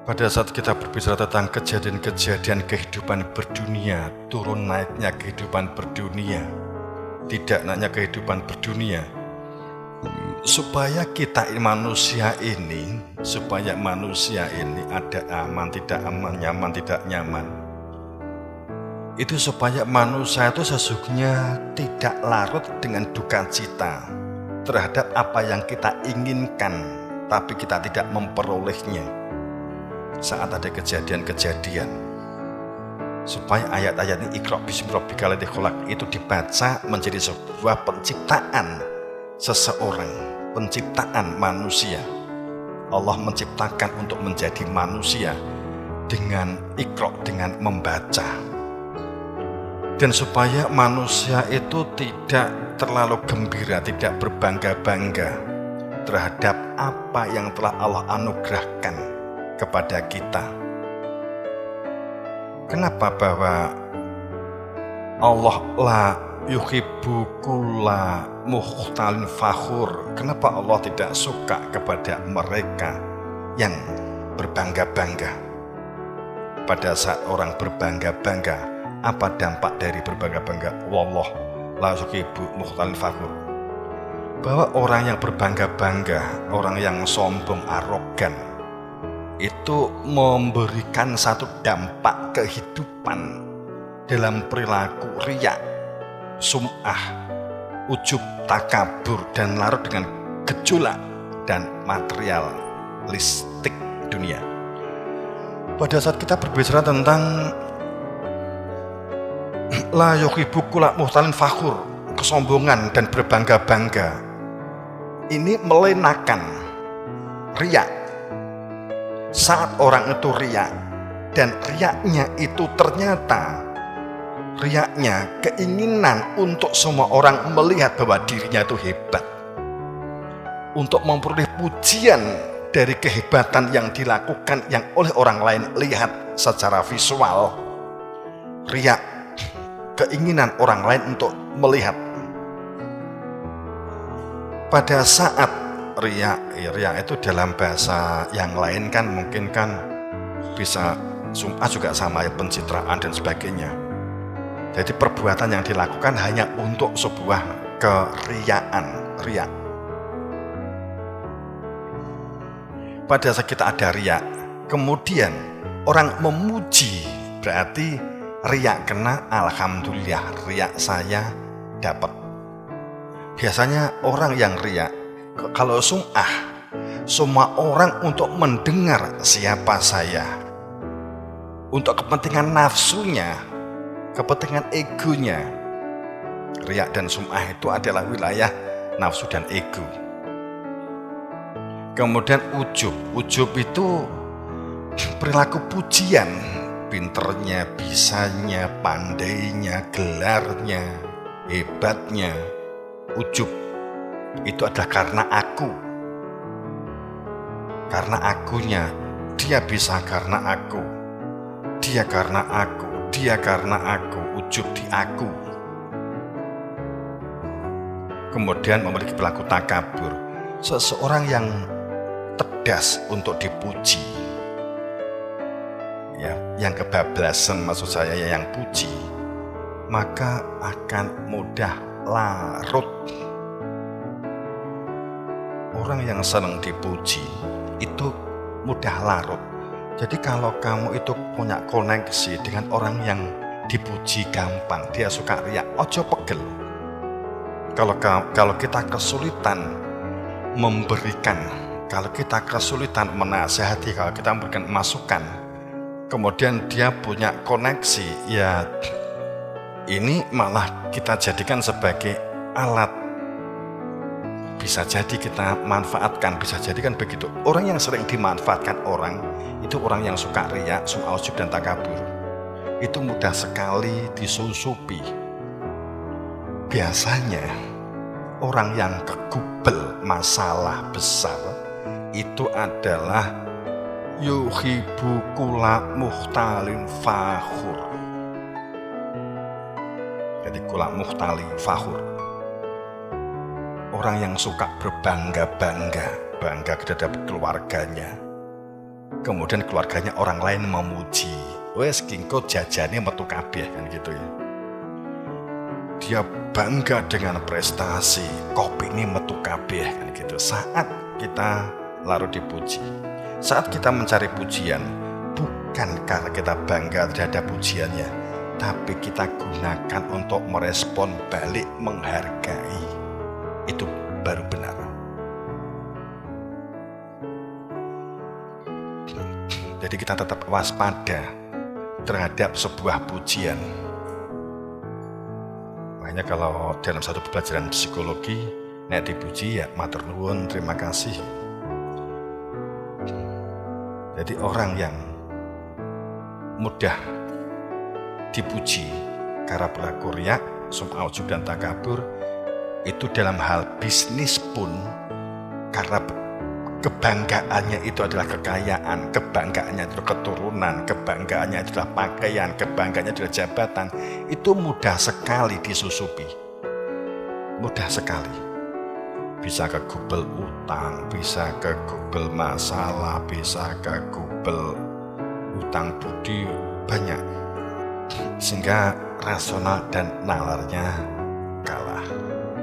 Pada saat kita berbicara tentang kejadian-kejadian kehidupan berdunia, turun naiknya kehidupan berdunia, tidak naiknya kehidupan berdunia, supaya manusia ini ada aman, tidak aman, nyaman, tidak nyaman. Itu supaya manusia itu sesungguhnya tidak larut dengan duka cita terhadap apa yang kita inginkan, tapi kita tidak memperolehnya. Saat ada kejadian-kejadian, supaya ayat-ayat ini Iqra bismi rabbikal ladzi khalaq itu dibaca menjadi sebuah penciptaan seseorang, penciptaan manusia. Allah menciptakan untuk menjadi manusia dengan Iqra, dengan membaca. Dan supaya manusia itu tidak terlalu gembira, tidak berbangga-bangga terhadap apa yang telah Allah anugerahkan kepada kita. Kenapa bahwa Allah la yuhibbu kulla mukhtalin fakhur? Kenapa Allah tidak suka kepada mereka yang berbangga-bangga? Pada saat orang berbangga-bangga, apa dampak dari berbangga-bangga? Wallah la yuhibbu mukhtalin fakhur. Bahwa orang yang berbangga-bangga, orang yang sombong, arogan, itu memberikan satu dampak kehidupan dalam perilaku riya, sum'ah, ujub, takabur, dan larut dengan gejolak dan materialistik dunia. Pada saat kita berbicara tentang la yuhibbu kulla mukhtalin fakhur, kesombongan dan berbangga-bangga, ini melenakan riya. Saat orang itu riya, dan riyaknya itu ternyata riyaknya keinginan untuk semua orang melihat bahwa dirinya itu hebat, untuk memperoleh pujian dari kehebatan yang dilakukan yang oleh orang lain lihat secara visual. Riya, keinginan orang lain untuk melihat. Pada saat riya itu dalam bahasa yang lain kan mungkin kan bisa sum'ah juga sama ya, pencitraan dan sebagainya. Jadi perbuatan yang dilakukan hanya untuk sebuah keriyaan, riya. Pada saat kita ada riya, kemudian orang memuji, berarti riya kena, alhamdulillah riya saya dapat. Biasanya orang yang riya, kalau sum'ah, semua orang untuk mendengar siapa saya, untuk kepentingan nafsunya, kepentingan egonya. Riya dan sum'ah itu adalah wilayah nafsu dan ego. Kemudian ujub itu perilaku pujian, pinternya, bisanya, pandainya, gelarnya, hebatnya. Ujub itu adalah karena aku, karena akunya, dia bisa karena aku, dia karena aku, dia karena aku, ujub di aku. Kemudian memiliki perilaku takabur, seseorang yang cerdas untuk dipuji, ya, yang kebablasan maksud saya ya, yang puji, maka akan mudah larut. Orang yang senang dipuji itu mudah larut. Jadi kalau kamu itu punya koneksi dengan orang yang dipuji gampang, dia suka riya, ojo pegel. Kalau kita kesulitan memberikan, kalau kita kesulitan menasihati, kalau kita memberikan masukan, kemudian dia punya koneksi, ya ini malah kita jadikan sebagai alat. Bisa jadi kita manfaatkan, bisa jadi kan begitu. Orang yang sering dimanfaatkan orang, itu orang yang suka riya, sum'ah, ujub, dan takabur. Itu mudah sekali disusupi. Biasanya orang yang kegubel masalah besar itu adalah yuhibbu kulla mukhtalin fakhur. Jadi kulla mukhtalin fakhur, orang yang suka berbangga-bangga, bangga terhadap keluarganya, kemudian keluarganya orang lain memuji, wes kingko jajane metu kabeh kan gitu ya. Dia bangga dengan prestasi, kopi ini metu kabeh kan gitu. Saat kita larut dipuji, saat kita mencari pujian, bukan karena kita bangga terhadap pujiannya, tapi kita gunakan untuk merespon balik, menghargai. Itu baru benar. Jadi kita tetap waspada terhadap sebuah pujian. Makanya kalau dalam satu pelajaran psikologi, nek dipuji ya matur nuwun, terima kasih. Jadi orang yang mudah dipuji karena berlaku riya, sum'ah, ujub dan takabur, itu dalam hal bisnis pun karena kebanggaannya itu adalah kekayaan, kebanggaannya itu keturunan, kebanggaannya itu adalah pakaian, kebanggaannya adalah jabatan, itu mudah sekali disusupi. Mudah sekali. Bisa kegubel utang, bisa kegubel masalah, bisa kegubel utang budi, banyak. Sehingga rasional dan nalarnya kalah.